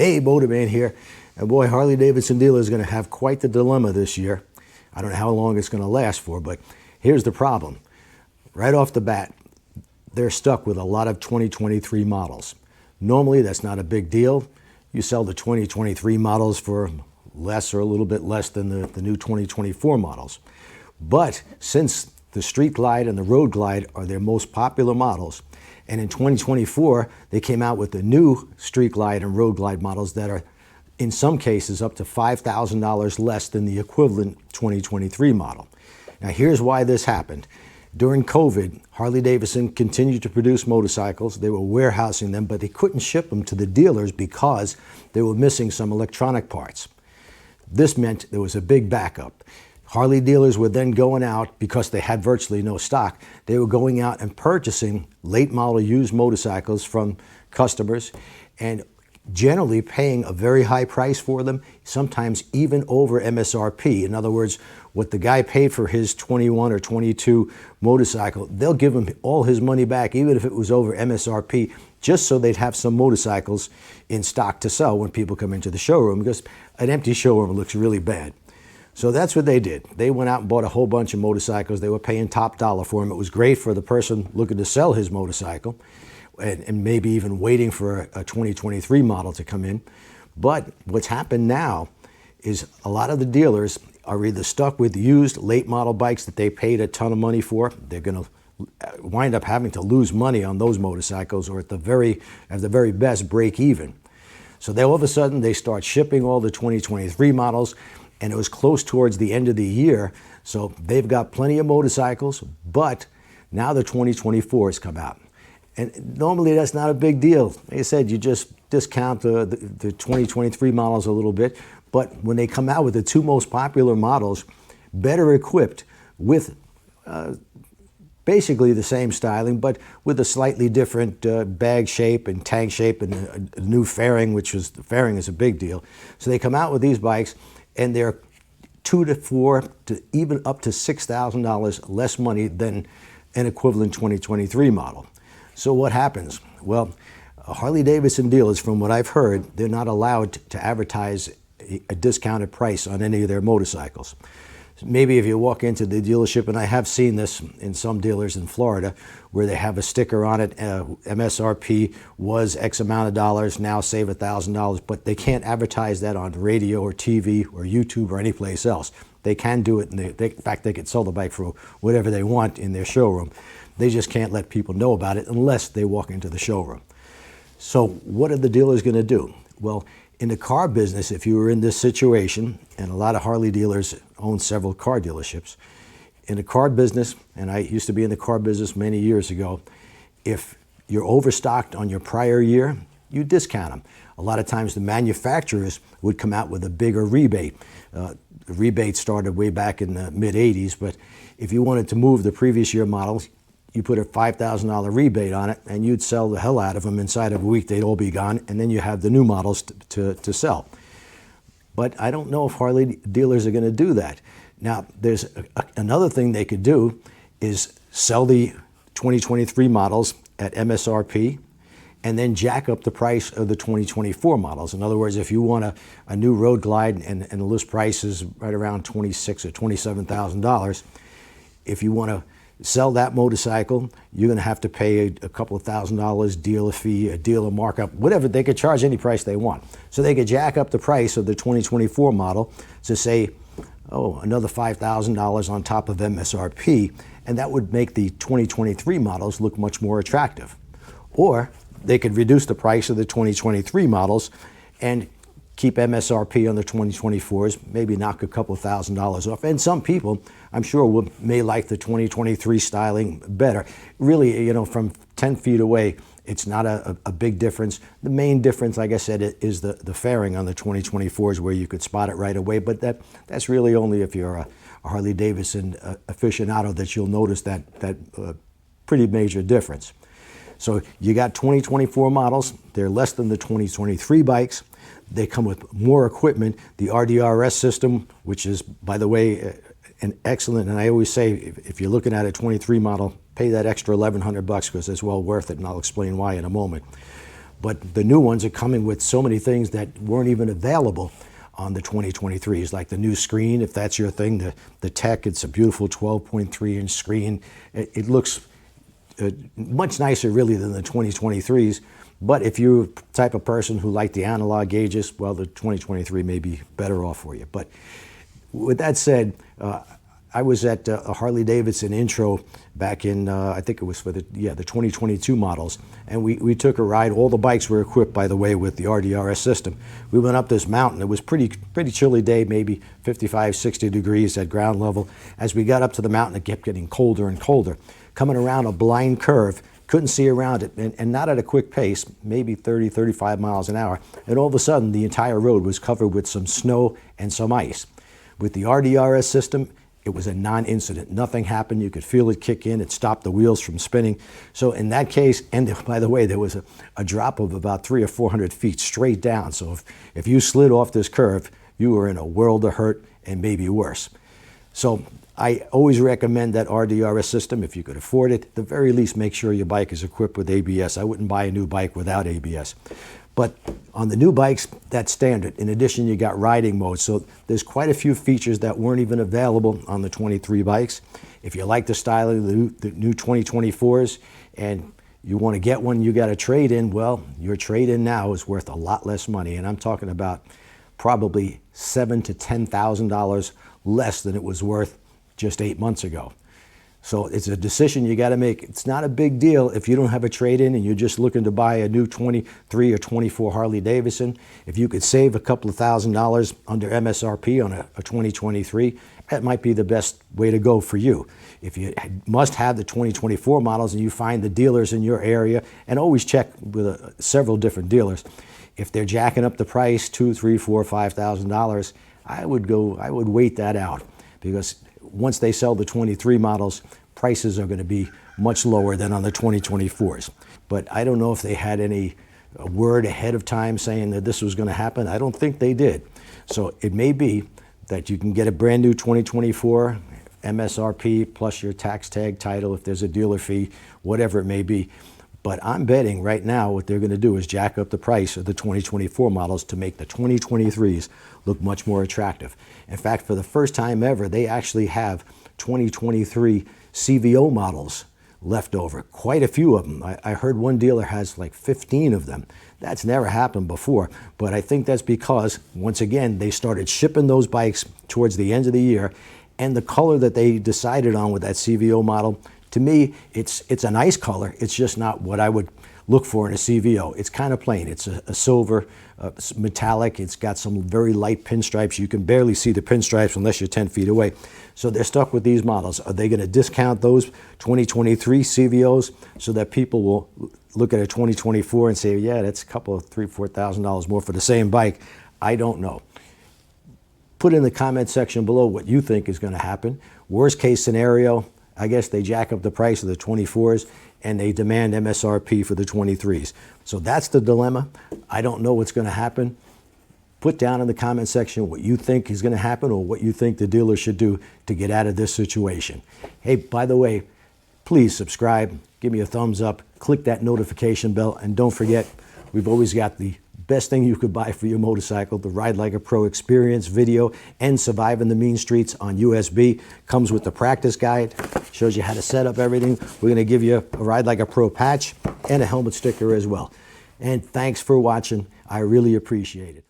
Hey, Motorman here. And boy, Harley-Davidson dealer is going to have quite the dilemma this year. I don't know how long it's going to last for, but here's the problem. Right off the bat, they're stuck with a lot of 2023 models. Normally, that's not a big deal. You sell the 2023 models for less or a little bit less than the new 2024 models. But since the Street Glide and the Road Glide are their most popular models, and in 2024, they came out with the new Street Glide and Road Glide models that are, in some cases, up to $5,000 less than the equivalent 2023 model. Now, here's why this happened. During COVID, Harley-Davidson continued to produce motorcycles. They were warehousing them, but they couldn't ship them to the dealers because they were missing some electronic parts. This meant there was a big backup. Harley dealers were then going out, because they had virtually no stock, they were going out and purchasing late model used motorcycles from customers and generally paying a very high price for them, sometimes even over MSRP. In other words, what the guy paid for his 21 or 22 motorcycle, they'll give him all his money back, even if it was over MSRP, just so they'd have some motorcycles in stock to sell when people come into the showroom, because an empty showroom looks really bad. So that's what they did. They went out and bought a whole bunch of motorcycles. They were paying top dollar for them. It was great for the person looking to sell his motorcycle and maybe even waiting for a 2023 model to come in. But what's happened now is a lot of the dealers are either stuck with used late model bikes that they paid a ton of money for. They're going to wind up having to lose money on those motorcycles, or at the very best, break even. So they all of a sudden they start shipping all the 2023 models, and it was close towards the end of the year, so they've got plenty of motorcycles, but now the 2024 has come out. And normally that's not a big deal. Like I said, you just discount the 2023 models a little bit, but when they come out with the two most popular models, better equipped with basically the same styling, but with a slightly different bag shape and tank shape and a new fairing, the fairing is a big deal. So they come out with these bikes, and they're $2,000 to $4,000 to even up to $6,000 less money than an equivalent 2023 model. So what happens? Well, Harley-Davidson dealers, from what I've heard, they're not allowed to advertise a discounted price on any of their motorcycles. Maybe if you walk into the dealership, and I have seen this in some dealers in Florida, where they have a sticker on it, MSRP was X amount of dollars, now save $1,000, but they can't advertise that on radio or TV or YouTube or any place else. They can do it, and in fact, they can sell the bike for whatever they want in their showroom. They just can't let people know about it unless they walk into the showroom. So what are the dealers going to do? Well, in the car business, if you were in this situation, and a lot of Harley dealers own several car dealerships, in the car business, and I used to be in the car business many years ago, if you're overstocked on your prior year, you discount them. A lot of times the manufacturers would come out with a bigger rebate. The rebate started way back in the mid-'80s, but if you wanted to move the previous year models, you put a $5,000 rebate on it, and you'd sell the hell out of them. Inside of a week, they'd all be gone, and then you have the new models to sell. But I don't know if Harley dealers are going to do that. Now, there's another thing they could do is sell the 2023 models at MSRP and then jack up the price of the 2024 models. In other words, if you want a new Road Glide and the list price is right around $26,000 or $27,000, if you want to sell that motorcycle, you're going to have to pay a couple of $1,000 dealer fee, a dealer markup, whatever. They could charge any price they want. So they could jack up the price of the 2024 model to say, oh, another $5,000 on top of MSRP, and that would make the 2023 models look much more attractive. Or they could reduce the price of the 2023 models and keep MSRP on the 2024s, maybe knock a couple of $1,000s off. And some people, I'm sure, may like the 2023 styling better. Really, you know, from 10 feet away, it's not a big difference. The main difference, like I said, is the fairing on the 2024s, where you could spot it right away. But that's really only if you're a Harley-Davidson aficionado that you'll notice that pretty major difference. So you got 2024 models. They're less than the 2023 bikes. They come with more equipment. The RDRS system, which is, by the way, an excellent, and I always say, if you're looking at a 23 model, pay that extra $1,100 because it's well worth it, and I'll explain why in a moment. But the new ones are coming with so many things that weren't even available on the 2023s, like the new screen, if that's your thing, the tech. It's a beautiful 12.3-inch screen. It looks much nicer really than the 2023s. But if you're the type of person who like the analog gauges, well, the 2023 may be better off for you. But with that said, I was at a Harley Davidson intro back in, I think it was for the 2022 models. And we took a ride. All the bikes were equipped, by the way, with the RDRS system. We went up this mountain. It was pretty chilly day, maybe 55, 60 degrees at ground level. As we got up to the mountain, it kept getting colder and colder. Coming around a blind curve, couldn't see around it, and not at a quick pace, maybe 30, 35 miles an hour. And all of a sudden, the entire road was covered with some snow and some ice. With the RDRS system, it was a non-incident. Nothing happened. You could feel it kick in. It stopped the wheels from spinning. So in that case, and by the way, there was a drop of about 300 or 400 feet straight down. So if you slid off this curve, you were in a world of hurt and maybe worse. So I always recommend that RDRS system if you could afford it. At the very least, make sure your bike is equipped with ABS. I wouldn't buy a new bike without ABS. But on the new bikes, that's standard. In addition, you got riding mode. So there's quite a few features that weren't even available on the 23 bikes. If you like the style of the new 2024s and you want to get one, you got a trade-in, well, your trade-in now is worth a lot less money. And I'm talking about probably $7,000 to $10,000 less than it was worth just 8 months ago. So it's a decision you got to make. It's not a big deal if you don't have a trade-in and you're just looking to buy a new 23 or 24 Harley Davidson. If you could save a couple of $1,000s under MSRP on a 2023, that might be the best way to go for you. If you must have the 2024 models and you find the dealers in your area, and always check with several different dealers, if they're jacking up the price $2,000, $3,000, $4,000, $5,000, I would wait that out, because once they sell the 23 models, prices are going to be much lower than on the 2024s. But I don't know if they had any word ahead of time saying that this was going to happen. I don't think they did. So it may be that you can get a brand new 2024 MSRP plus your tax tag title if there's a dealer fee, whatever it may be. But I'm betting right now what they're going to do is jack up the price of the 2024 models to make the 2023s look much more attractive. In fact, for the first time ever, they actually have 2023 CVO models left over. Quite a few of them. I heard one dealer has like 15 of them. That's never happened before. But I think that's because, once again, they started shipping those bikes towards the end of the year. And the color that they decided on with that CVO model, to me, it's a nice color. It's just not what I would look for in a CVO. It's kind of plain. It's a silver, metallic. It's got some very light pinstripes. You can barely see the pinstripes unless you're 10 feet away. So they're stuck with these models. Are they going to discount those 2023 CVOs so that people will look at a 2024 and say, yeah, that's a couple of $3,000, $4,000 more for the same bike? I don't know. Put in the comment section below what you think is going to happen. Worst case scenario, I guess they jack up the price of the 24s and they demand MSRP for the 23s. So that's the dilemma. I don't know what's going to happen. Put down in the comment section what you think is going to happen or what you think the dealer should do to get out of this situation. Hey, by the way, please subscribe, give me a thumbs up, click that notification bell, and don't forget, we've always got the best thing you could buy for your motorcycle, the Ride Like a Pro experience video and Surviving the Mean Streets on USB. Comes with the practice guide, shows you how to set up everything. We're going to give you a Ride Like a Pro patch and a helmet sticker as well. And thanks for watching. I really appreciate it.